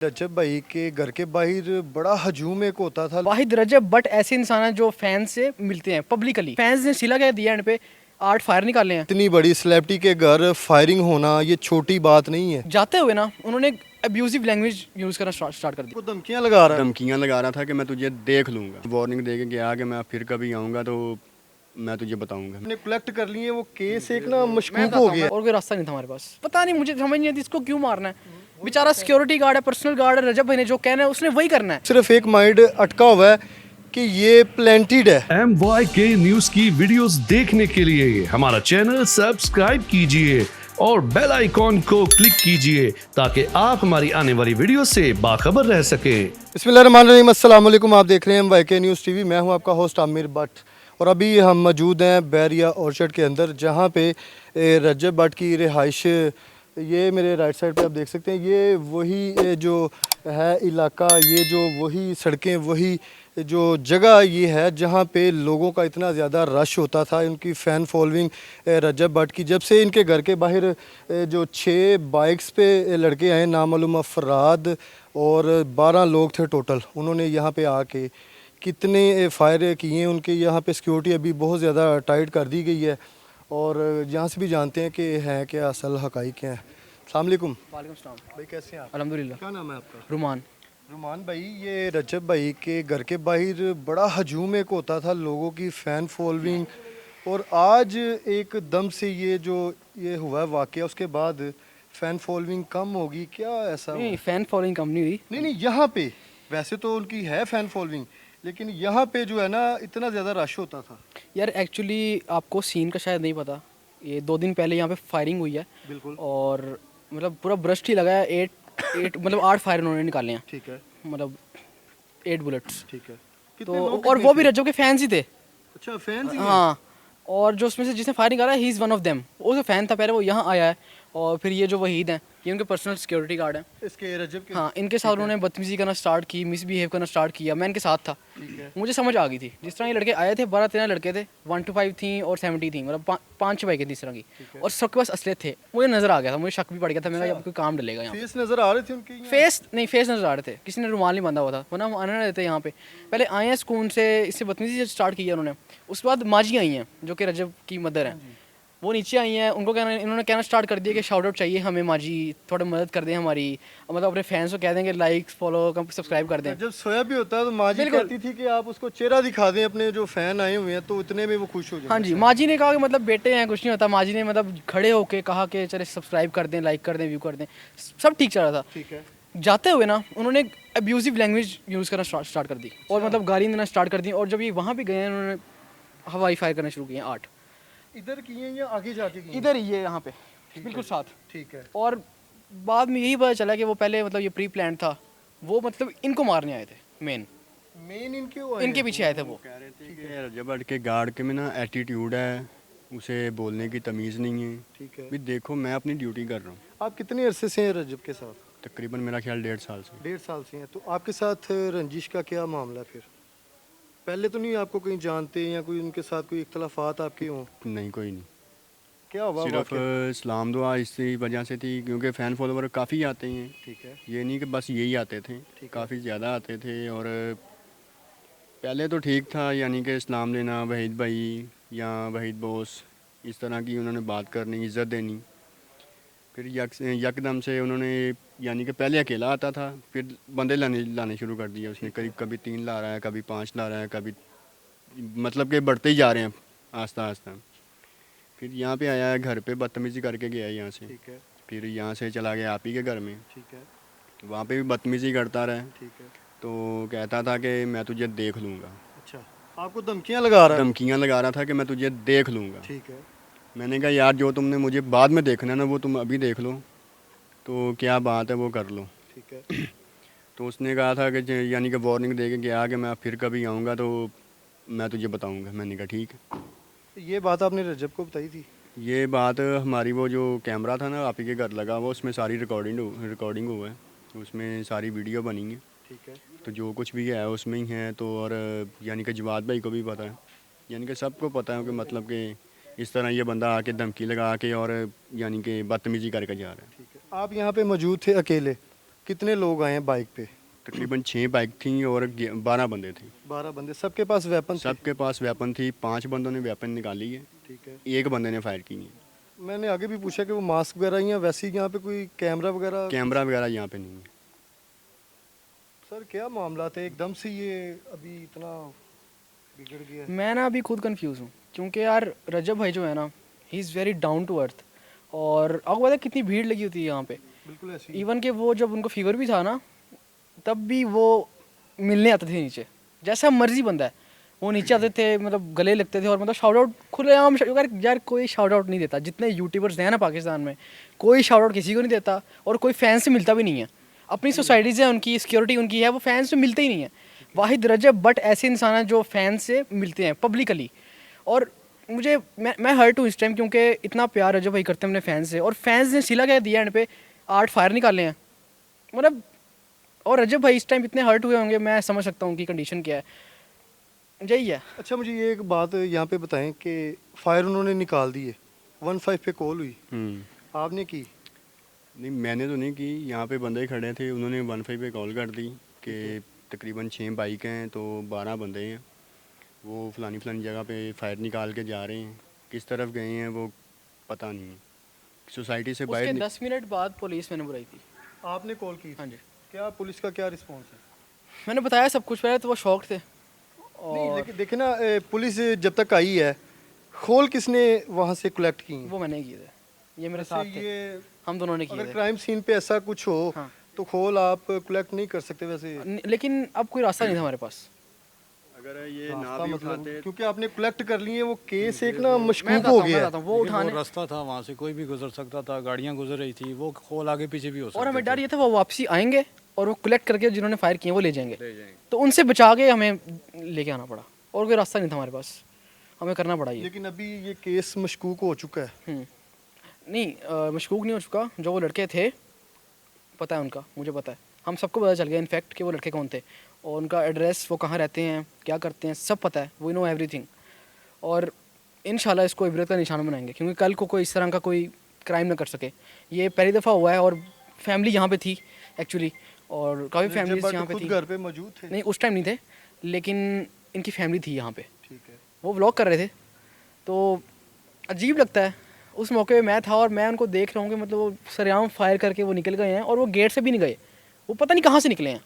रजब भाई के घर के बाहर बड़ा हजूम एक होता था। वाहिद रजब बट ऐसे इंसान हैं जो फैन से मिलते हैं पब्लिकली। फैंस ने सिला के दिया एंड पे 8 फायर निकाले हैं। इतनी बड़ी सेलिब्रिटी के घर फायरिंग होना ये छोटी बात नहीं है। जाते हुए ना उन्होंने अब्यूजिव लैंग्वेज यूज करना स्टार्ट कर दी। वो धमकियां लगा रहा है। धमकियाँ लगा रहा था कि मैं तुझे देख लूँगा। वार्निंग दे के गया कि मैं फिर कभी आऊँगा तो मैं तुझे बताऊँगा। हमने कलेक्ट कर लिए वो केस एक ना मशकूक हो गया। और कोई रास्ता नहीं था हमारे पास। पता नहीं, मुझे समझ नहीं आती इसको क्यों मारना है। बेचारा सिक्योरिटी गार्ड है, पर्सनल गार्ड है। रजब भाई ने जो कहना है उसने वही करना है। सिर्फ एक माइंड अटका हुआ है कि ये प्लेंटेड है। MYK न्यूज की वीडियोस देखने के लिए हमारा चैनल सब्सक्राइब कीजिए और बेल आइकॉन को क्लिक कीजिए ताकि आप हमारी आने वाली वीडियो से बाखबर रह सकें। बिस्मिल्लाहिर्रहमानिर्रहीम, अस्सलाम वालेकुम। आप देख रहे हैं MYK न्यूज़ टीवी। मैं हूं आपका होस्ट आमिर भट्ट और अभी हम मौजूद हैं बैरिया ऑर्चर्ड के अंदर, जहां पे रजब भट्ट की रिहाइश, ये मेरे राइट साइड पे आप देख सकते हैं, ये वही जो है इलाका, ये जो वही सड़कें, वही जो जगह ये है जहाँ पे लोगों का इतना ज़्यादा रश होता था। उनकी फ़ैन फॉलोइंग रजब भट्ट की, जब से इनके घर के बाहर जो 6 बाइक्स पे लड़के आए, नामालूम अफराद, और 12 लोग थे टोटल। उन्होंने यहाँ पे आके कितने फायर किए। उनके यहाँ पे सिक्योरिटी अभी बहुत ज़्यादा टाइट कर दी गई है और यहाँ से भी जानते हैं कि हैं क्या असल हकाइक क्या है। अस्सलाम वालेकुम। वालेकुम सलाम भाई, कैसे हैं आप? अल्हम्दुलिल्लाह। क्या नाम है आपका? रुमान। रुमान भाई, ये रजब भाई के घर के बाहर बड़ा हजूम एक होता था, लोगों की फ़ैन फॉलोइंग, और आज एकदम से ये हुआ है वाक़या, उसके बाद फ़ैन फॉलोइंग कम होगी क्या? ऐसा नहीं, हुआ? फैन फॉलोइंग कम नहीं हुई। नहीं, यहाँ पे वैसे तो उनकी है फ़ैन फॉलोइंग, लेकिन यहाँ पे जो है ना इतना ज़्यादा रश होता था। यार एक्चुअली आपको सीन का शायद नहीं पता। ये 2 दिन पहले यहाँ पे फायरिंग हुई है बिल्कुल। और मतलब पूरा ब्रस्ट ही लगा है। 8 मतलब 8 फायर उन्होंने निकाले हैं। ठीक है, मतलब 8 बुलेट्स। ठीक है। तो कितने लोग और कितने वो भी थे? रज्जो के फैंस ही थे। अच्छा, फैंस ही हैं? हाँ, और जो उसमें से जिसने फायरिंग करा है, he is one of them. वो जो फैन था पहले, वो यहाँ आया है। और फिर ये जो वहीद हैं, ये उनके पर्सनल सिक्योरिटी गार्ड हैं। इसके रजब के? हाँ, इनके साथ उन्होंने बदतमीजी करना स्टार्ट की, मिसबिहेव करना स्टार्ट किया। मैं इनके साथ था। ठीक है। मुझे समझ आ गई थी जिस तरह ये लड़के आए थे। 12-13 लड़के थे, 1 to 5 थी और 70 थी, मतलब 5-6 बाइकें थी इस तरह की। और सबके पास असलियत थे। मुझे नजर आ गया था, मुझे शक भी पड़ गया था। मैंने कहा कोई काम डलेगा यहाँ। फेस नज़र आ रहे थे उनके यहाँ? फेस नहीं, फेस नजर आ रहे थे। किसी ने रुमाल नहीं बांधा हुआ था, वरना हम आने ना देते यहाँ पे। पहले आए हैं सुकून से, इससे बदतमीजी स्टार्ट की है उन्होंने। उसके बाद माजी आई हैं जो कि रजब की मदर हैं। वो नीचे आई हैं, उनको कहना, इन्होंने कहना स्टार्ट कर दिया कि शाउट आउट चाहिए हमें माजी, थोड़ा मदद कर दें हमारी। मतलब अपने फैंस को कह दें कि लाइक फॉलो सब्सक्राइब कर दें। जब सोया भी होता है तो माँ जी बिल्कुल। कहती थी कि आप उसको चेहरा दिखा दें अपने जो फैन आए हुए हैं, तो इतने में वो खुश हो जाए। हाँ जी, माजी ने कहा कि मतलब बेटे हैं, कुछ नहीं होता। माजी ने मतलब खड़े होके कहा कि चले सब्सक्राइब कर दें, लाइक कर दें, व्यू कर दें। सब ठीक चल रहा था। ठीक है। जाते हुए ना उन्होंने अब्यूजिव लैंग्वेज यूज़ करना स्टार्ट कर दी और मतलब गाली देना स्टार्ट कर दी। और जब ये वहाँ पे गए हैं, उन्होंने हवाई फायर करना शुरू किए 8। इधर किए या आगे जाके किए? इधर ही है, यहाँ पे बिल्कुल साथ। ठीक है। और बाद में यही पता चला कि वो पहले मतलब ये प्री प्लान था। वो मतलब इनको मारने आए थे। मेन इनके वो इनके पीछे आए थे वो। कह रहे थे कि रजब भट्ट के गार्ड के में ना एटीट्यूड है, उसे बोलने की तमीज़ नहीं है। ठीक है। भी देखो मैं अपनी ड्यूटी कर रहा हूँ। आप कितने अरसे से हैं रजब के साथ? तकरीबन मेरा ख्याल 1.5 साल से। 1.5 साल से हैं। तो आपके साथ रंजिश का क्या मामला? फिर पहले तो नहीं आपको कहीं जानते या कोई उनके साथ कोई इख्तलाफात आपके हों? नहीं, कोई नहीं। क्या हुआ सिर्फ वाक़या? इस्लाम दुआ इसी वजह से थी क्योंकि फ़ैन फॉलोवर काफ़ी आते हैं। ठीक है। ये नहीं कि बस यही आते थे, काफ़ी ज़्यादा आते थे। और पहले तो ठीक था, यानी कि इस्लाम लेना, वहीद भाई या वहीद बॉस, इस तरह की उन्होंने बात करनी, इज़्ज़त देनी। फिर यकदम से उन्होंने, यानी कि पहले अकेला आता था, फिर बंदे लाने शुरू कर दिए उसने। कभी 3 ला रहा है, कभी 5 ला रहा है, कभी मतलब कि बढ़ते ही जा रहे हैं आस्ता आस्ता। फिर यहाँ पे आया है, घर पे बदतमीज़ी करके गया है यहाँ से। ठीक है। फिर यहाँ से चला गया आप ही के घर में, ठीक है। वहाँ पे भी बदतमीज़ी करता रहा। ठीक है। तो कहता था कि मैं तुझे देख लूँगा। अच्छा, आपको धमकियाँ लगा रहा है? धमकियाँ लगा रहा था कि मैं तुझे देख लूँगा। ठीक है। मैंने कहा यार, जो तुमने मुझे बाद में देखना है ना, वो तुम अभी देख लो, तो क्या बात है वो कर लो। ठीक है। तो उसने कहा था कि यानी कि वार्निंग दे के गया कि मैं फिर कभी आऊँगा तो मैं तुझे बताऊँगा। मैंने कहा ठीक है। ये बात आपने रजब को बताई थी? ये बात हमारी वो जो कैमरा था ना आप ही के घर लगा, वो उसमें सारी रिकॉर्डिंग हुआ है, उसमें सारी वीडियो बनी है। ठीक है। तो जो कुछ भी है उसमें ही है। तो और यानी कि जवाद भाई को भी पता है, यानी कि सबको पता है कि मतलब कि इस तरह ये बंदा आके धमकी लगा के और यानी कि बदतमीज़ी करके जा रहा है। ठीक है। आप यहाँ पे मौजूद थे अकेले, कितने लोग आए हैं बाइक पे? तकरीबन 6 बाइक थी और 12 बंदे थे। 12 बंदे, सबके पास वेपन थे? सबके पास वेपन थी, 5 बंदों ने वेपन निकाली है, ठीक है। एक बंदे ने फायर की है। मैंने आगे भी पूछा कि वो मास्क वगैरह या वैसे ही यहाँ पे कोई कैमरा वगैरह? कैमरा वगैरह यहाँ पे नहीं है। सर क्या मामला थे एकदम से ये अभी इतना बिगड़ गया है? मैं ना अभी खुद कंफ्यूज हूँ, क्योंकि यार रजब भाई जो है ना, he is very down to earth. और आपको पता है कितनी भीड़ लगी होती है यहाँ पे। बिल्कुल ऐसी। इवन कि वो जब उनको फीवर भी था ना, तब भी वो मिलने आते थे नीचे, जैसा मर्जी बंदा है वो नीचे आते थे, मतलब गले लगते थे और मतलब शाउट आउट खुलेआम। यार कोई शाउट आउट नहीं देता, जितने यूट्यूबर्स हैं ना पाकिस्तान में, कोई शाउट आउट किसी को नहीं देता और कोई फैंस से मिलता भी नहीं है। अपनी सोसाइटीज़ है उनकी, सिक्योरिटी उनकी है, वो फैंस से मिलते ही नहीं है। वाहिद रजब बट ऐसे इंसान हैं जो फैंस से मिलते हैं पब्लिकली। और मैं हर्ट हूँ इस टाइम, क्योंकि इतना प्यार रजब भाई करते हैं अपने फैंस से, और फैंस ने सिला क्या दिया एंड पे 8 फायर निकाले हैं मतलब। और रजब भाई इस टाइम इतने हर्ट हुए होंगे, मैं समझ सकता हूँ उनकी कंडीशन क्या है। यही है। अच्छा मुझे ये एक बात यहाँ पे बताएं कि फायर उन्होंने निकाल दिए, 15 पे कॉल हुई, आपने की? नहीं मैंने तो नहीं की, यहाँ पे बंदे खड़े थे, उन्होंने 15 पे कॉल कर दी कि तकरीबन 6 बाइक हैं तो 12 बंदे हैं, वो फलानी जगह पे फायर निकाल के जा रहे हैं। किस तरफ गए हैं वो पता नहीं है। सोसाइटी से उसके बाहर 10 मिनट बाद पुलिस मैंने बुलाई थी। आपने कॉल की? हाँ जी, क्या पुलिस का क्या रिस्पॉन्स है? मैंने बताया सब कुछ। पहले तो वो शौक थे नहीं और लेकिन देखे ना, पुलिस जब तक आई है, खोल किसने वहाँ से कलेक्ट की? वो मैंने किए थे, ये मेरे अच्छा, साथ थे, ये हम दोनों ने किए अगर थे। क्राइम सीन पे ऐसा कुछ हो हाँ। तो खोल आप कलेक्ट नहीं कर सकते वैसे? लेकिन अब कोई रास्ता नहीं था हमारे पास। अगर ये ना रास्ता भी मतलब उठाते क्योंकि आपने कलेक्ट कर लिए, वो केस एक ना मैं मशकूक बताता हो हूँ, मैं गया। बताता हूँ, वो लेकिन उठाने। रास्ता था, वहाँ से कोई भी गुजर सकता था, गाड़ियाँ गुजर रही थी, वो खोल आगे पीछे भी हो सकते और हमें थे। डर ये था वो वापसी आएंगे और वो कलेक्ट करके जिन्होंने फायर किए वो ले जाएंगे, ले जाएंगे। तो उनसे बचा के हमें लेके आना पड़ा और कोई रास्ता नहीं था हमारे पास, हमें करना पड़ा ये। लेकिन अभी ये केस मशकूक हो चुका है। नहीं मशकूक नहीं हो चुका। जो वो लड़के थे, पता है उनका, मुझे पता है, हम सबको पता चल गया इनफैक्ट कि वो लड़के कौन थे और उनका एड्रेस, वो कहाँ रहते हैं, क्या करते हैं, सब पता है। We know everything. और इंशाल्लाह इसको इबरत का निशान बनाएंगे, क्योंकि कल को कोई इस तरह का कोई क्राइम ना कर सके। ये पहली दफ़ा हुआ है और फैमिली यहाँ पे थी एक्चुअली, और काफ़ी फैमिलीज बट यहाँ पे खुद थी। घर पे मौजूद थे? नहीं उस टाइम नहीं थे, लेकिन इनकी फैमिली थी यहाँ पे। ठीक है। वो व्लॉग कर रहे थे, तो अजीब लगता है। उस मौके पे मैं था और मैं उनको देख रहा हूँ कि मतलब वो सरेआम फायर करके वो निकल गए हैं, और वो गेट से भी नहीं गए, वो पता नहीं कहाँ से निकले हैं।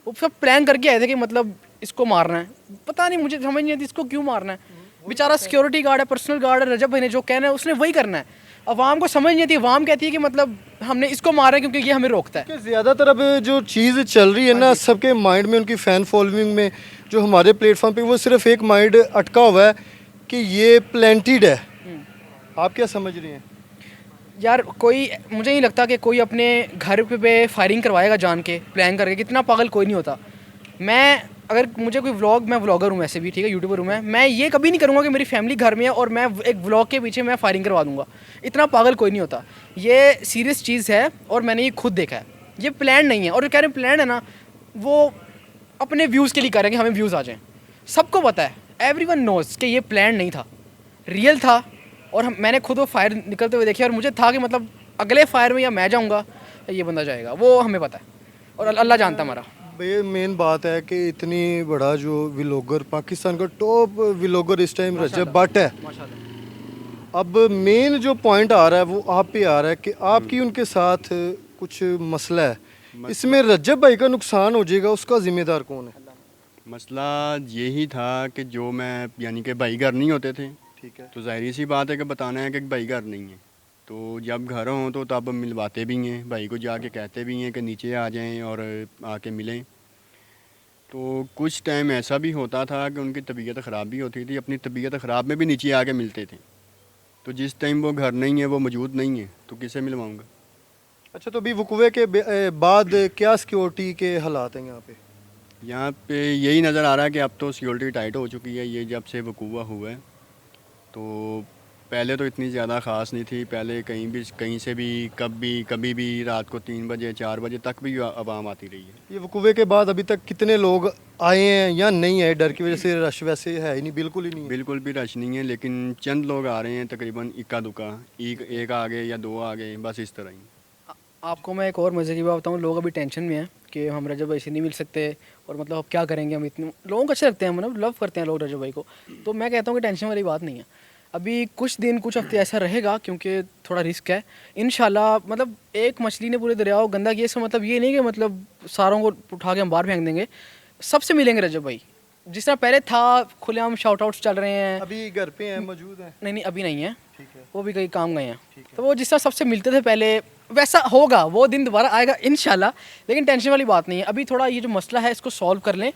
वो सब प्लान करके आए थे कि मतलब इसको मारना है, पता नहीं, मुझे समझ नहीं आती इसको क्यों मारना है। बेचारा सिक्योरिटी गार्ड है, पर्सनल गार्ड है, रजब भाई ने जो कहना है उसने वही करना है। अवाम को समझ नहीं आती, अवाम कहती है कि मतलब हमने इसको मारा है क्योंकि ये हमें रोकता है। कि ज़्यादातर अब जो चीज़ चल रही है ना, सबके माइंड में, उनकी फ़ैन फॉलोइंग में, जो हमारे प्लेटफॉर्म पे, वो सिर्फ एक माइंड अटका हुआ है कि ये प्लांटेड है। आप क्या समझ रही हैं? यार कोई, मुझे नहीं लगता कि कोई अपने घर पे फायरिंग करवाएगा जान के, प्लान करके। कितना पागल कोई नहीं होता। मैं अगर मुझे कोई व्लॉग, मैं व्लॉगर हूँ वैसे भी, ठीक है, यूट्यूबर हूँ मैं ये कभी नहीं करूँगा कि मेरी फैमिली घर में है और मैं एक व्लॉग के पीछे मैं फायरिंग करवा दूँगा। इतना पागल कोई नहीं होता। ये सीरियस चीज़ है और मैंने ये खुद देखा है। ये प्लान नहीं है, और जो कह रहे हैं प्लान है ना, वो अपने व्यूज़ के लिए करेंगे, हमें व्यूज़ आ जाएँ। सबको पता है, एवरीवन नोज़ कि ये प्लान नहीं था, रियल था। और मैंने खुद वो फायर निकलते हुए देखे और मुझे था कि मतलब अगले फायर में या मैं जाऊँगा या ये बंदा जाएगा, वो हमें पता है और अल्लाह जानता है हमारा। ये मेन बात है कि इतनी बड़ा जो व्लॉगर, पाकिस्तान का टॉप व्लॉगर इस टाइम रजब भट्ट है। माशाल्लाह। अब मेन जो पॉइंट आ रहा है वो आप पे आ रहा है कि आपकी उनके साथ कुछ मसला है, इसमें रजब भाई का नुकसान हो जाएगा, उसका जिम्मेदार कौन है? मसला यही था कि जो मैं यानी कि भाई घर नहीं होते थे, ठीक है। तो जाहिर सी बात है कि बताना है कि भाई घर नहीं है, तो जब घर हों तो तब मिलवाते भी हैं, भाई को जाके कहते भी हैं कि नीचे आ जाएं और आके मिलें। तो कुछ टाइम ऐसा भी होता था कि उनकी तबीयत ख़राब भी होती थी, अपनी तबीयत ख़राब में भी नीचे आके मिलते थे। तो जिस टाइम वो घर नहीं है, वो मौजूद नहीं है, तो किसे मिलवाऊँगा। अच्छा, तो अभी वकूवे के बाद क्या सिक्योरिटी के हालात हैं यहाँ पे? यहाँ पे यही नज़र आ रहा है कि अब तो सिक्योरिटी टाइट हो चुकी है। ये जब से वकूआ हुआ है, तो पहले तो इतनी ज़्यादा ख़ास नहीं थी। पहले कहीं से भी कभी भी रात को 3 बजे 4 बजे तक भी आवाम आती रही है। ये वकूवे के बाद अभी तक कितने लोग आए हैं या नहीं आए? डर की वजह से रश वैसे है ही नहीं, बिल्कुल ही नहीं है। बिल्कुल भी रश नहीं है, लेकिन चंद लोग आ रहे हैं, तकरीबन इक्का दुक्का, एक आ गए या 2 आ गए, बस इस तरह ही। आपको मैं एक और मज़े की बात बताऊँ, लोग अभी टेंशन में हैं कि हम रजब भाई से नहीं मिल सकते और मतलब अब क्या करेंगे हम, इतने लोगों को अच्छे लगते हैं, मतलब लव करते हैं लोग रजब भाई को। तो मैं कहता हूँ कि टेंशन वाली बात नहीं है। अभी कुछ दिन कुछ हफ्ते ऐसा रहेगा क्योंकि थोड़ा रिस्क है। इंशाल्लाह मतलब एक मछली ने पूरे दरिया को गंदा किया, इसका मतलब ये नहीं कि मतलब सारों को उठा के हम बाहर फेंक देंगे। सबसे मिलेंगे रजब भाई, जिस तरह पहले था, खुलेआम शाउट आउट्स चल रहे हैं। अभी घर पे हैं, मौजूद हैं? नहीं अभी नहीं है, ठीक है। वो भी कहीं काम गए हैं। तो वो जिस तरह सबसे मिलते थे पहले वैसा होगा, वो दिन दोबारा आएगा इंशाल्लाह। लेकिन टेंशन वाली बात नहीं है। अभी थोड़ा ये जो मसला है इसको सॉल्व कर लें,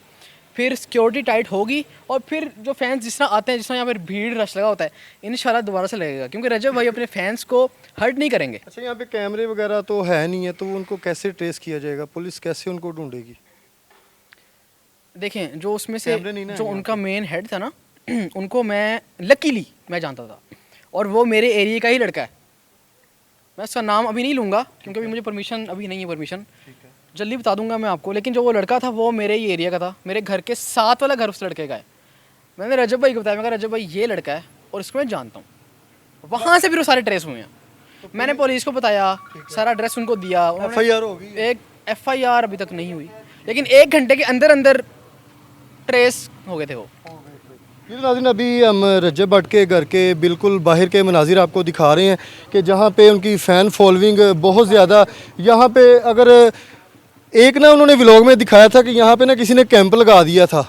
फिर सिक्योरिटी टाइट होगी और फिर जो फैंस जिस तरह आते हैं, जिस तरह यहाँ पर भीड़ रश लगा होता है, इंशाल्लाह दोबारा से लगेगा, क्योंकि रजब भाई अपने फैंस को हर्ट नहीं करेंगे। अच्छा, यहाँ पे कैमरे वगैरह तो है नहीं है, तो उनको कैसे ट्रेस किया जाएगा? पुलिस कैसे उनको ढूंढेगी? देखें, जो उसमें से कैमरे नहीं ना जो यहाँ उनका मेन हेड था ना उनको मैं लकीली मैं जानता था, और वो मेरे एरिया का ही लड़का है। मैं उसका नाम अभी नहीं लूँगा क्योंकि अभी मुझे परमिशन अभी नहीं है, परमिशन जल्दी बता दूंगा मैं आपको। लेकिन जो वो लड़का था वो मेरे ही एरिया का था, मेरे घर के साथ वाला घर उस लड़के का है। मैंने रजब भाई को बताया, मैं कहा रजब भाई ये लड़का है और इसको मैं जानता हूँ। वहाँ से फिर वो सारे ट्रेस हुए हैं। मैंने पुलिस को बताया, सारा एड्रेस उनको दिया। FIR हो गई? एक FIR अभी तक नहीं हुई, लेकिन 1 घंटे के अंदर अंदर ट्रेस हो गए थे वो। ये तो नाज़रीन, अभी हम रजब भट्ट के घर के बिल्कुल बाहर के मनाजिर आपको दिखा रहे हैं कि जहाँ पे उनकी फ़ैन फॉलोइंग बहुत ज़्यादा। यहाँ पे अगर एक ना उन्होंने व्लॉग में दिखाया था कि यहाँ पे ना किसी ने कैंप लगा दिया था,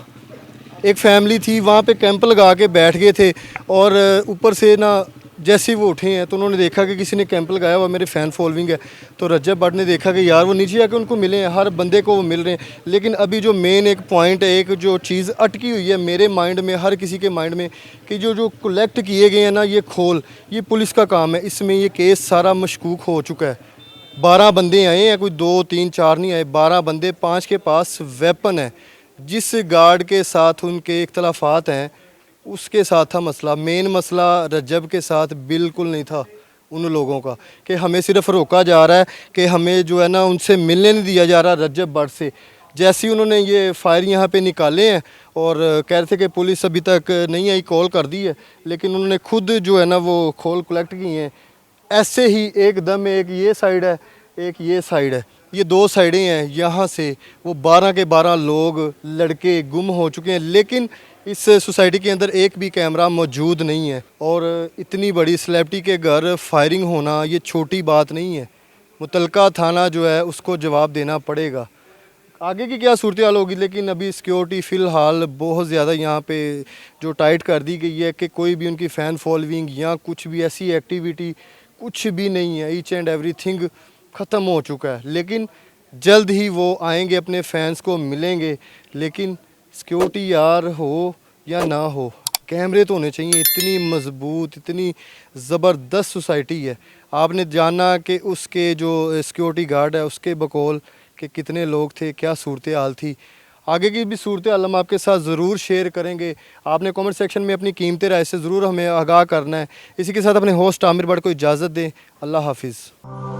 एक फैमिली थी वहाँ पे कैंप लगा के बैठ गए थे, और ऊपर से ना जैसे ही वो उठे हैं तो उन्होंने देखा कि किसी ने कैंप लगाया हुआ, मेरे फ़ैन फॉलोइंग है। तो रजब भट्ट ने देखा कि यार वो नीचे आके उनको मिले हैं, हर बंदे को वो मिल रहे हैं। लेकिन अभी जो मेन एक पॉइंट है, एक जो चीज़ अटकी हुई है मेरे माइंड में, हर किसी के माइंड में, कि जो कलेक्ट किए गए हैं ना ये खोल, ये पुलिस का काम है। इसमें ये केस सारा मशकूक हो चुका है। 12 बंदे आए हैं, कोई 2 3 4 नहीं आए, 12 बंदे, 5 के पास वेपन है। जिस गार्ड के साथ उनके इख्तलाफात हैं उसके साथ था मसला। मेन मसला रजब के साथ बिल्कुल नहीं था उन लोगों का, कि हमें सिर्फ रोका जा रहा है, कि हमें जो है ना उनसे मिलने नहीं दिया जा रहा रजब भट्ट से। जैसे ही उन्होंने ये फायर यहाँ पे निकाले हैं और कह रहे थे कि पुलिस अभी तक नहीं आई, कॉल कर दी है, लेकिन उन्होंने खुद जो है ना वो खोल कलेक्ट किए हैं। ऐसे ही एकदम, एक ये साइड है, एक ये साइड है, ये 2 साइडें हैं। यहाँ से वो 12 के 12 लोग, लड़के गुम हो चुके हैं। लेकिन इस सोसाइटी के अंदर एक भी कैमरा मौजूद नहीं है, और इतनी बड़ी सेलिब्रिटी के घर फायरिंग होना ये छोटी बात नहीं है। मुतलका थाना जो है उसको जवाब देना पड़ेगा। आगे की क्या सूरत हाल होगी, लेकिन अभी सिक्योरिटी फ़िलहाल बहुत ज़्यादा यहाँ पे जो टाइट कर दी गई है कि कोई भी उनकी फ़ैन फॉलोइंग या कुछ भी ऐसी एक्टिविटी कुछ भी नहीं है। ईच एंड एवरीथिंग ख़त्म हो चुका है। लेकिन जल्द ही वो आएंगे, अपने फैंस को मिलेंगे। लेकिन सिक्योरिटी यार हो या ना हो, कैमरे तो होने चाहिए। इतनी मजबूत, इतनी ज़बरदस्त सोसाइटी है। आपने जाना कि उसके जो सिक्योरिटी गार्ड है उसके बकौल कि कितने लोग थे, क्या सूरत हाल थी। आगे की भी सूरत हाल हम आपके साथ ज़रूर शेयर करेंगे। आपने कमेंट सेक्शन में अपनी कीमती राय से ज़रूर हमें आगाह करना है। इसी के साथ अपने होस्ट आमिर भट्ट को इजाज़त दें। अल्लाह हाफिज़।